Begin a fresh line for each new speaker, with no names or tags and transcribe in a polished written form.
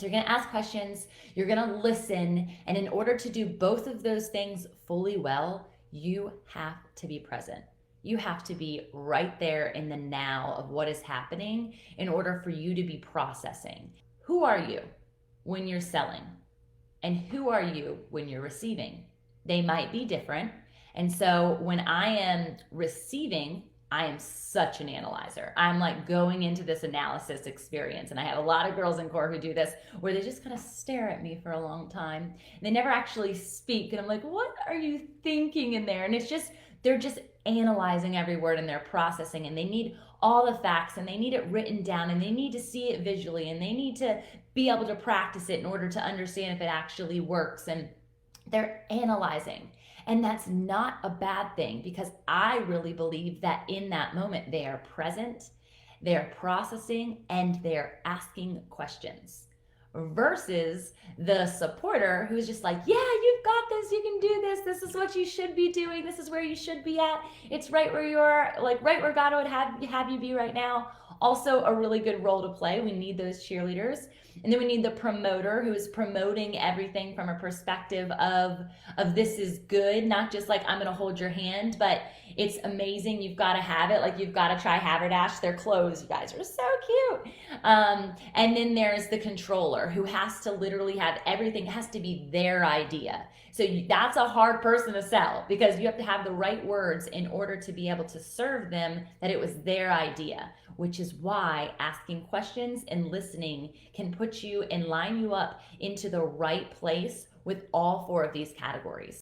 So you're going to ask questions, you're going to listen, and in order to do both of those things fully well, you have to be present. You have to be right there in the now of what is happening in order for you to be processing. Who are you when you're selling? And who are you when you're receiving? They might be different. And so when I am receiving, I am such an analyzer. I'm like going into this analysis experience. And I have a lot of girls in core who do this where they just kind of stare at me for a long time. And they never actually speak. And I'm like, what are you thinking in there? And it's just, they're just analyzing every word and they're processing, and they need all the facts and they need it written down and they need to see it visually and they need to be able to practice it in order to understand if it actually works. And they're analyzing. And that's not a bad thing, because I really believe that in that moment they are present, they're processing, and they're asking questions. Versus the supporter who's just like, yeah, you've got this, you can do this, this is what you should be doing, this is where you should be at, it's right where you're, like right where God would have you be right now. Also a really good role to play. We need those cheerleaders. And then we need the promoter who is promoting everything from a perspective of this is good, not just like I'm gonna hold your hand, but it's amazing, you've got to have it, like you've got to try Haverdash, their clothes, you guys are so cute. And then there's the controller who has to literally have everything, it has to be their idea. So that's a hard person to sell, because you have to have the right words in order to be able to serve them that it was their idea, which is why asking questions and listening can put you and line you up into the right place with all four of these categories.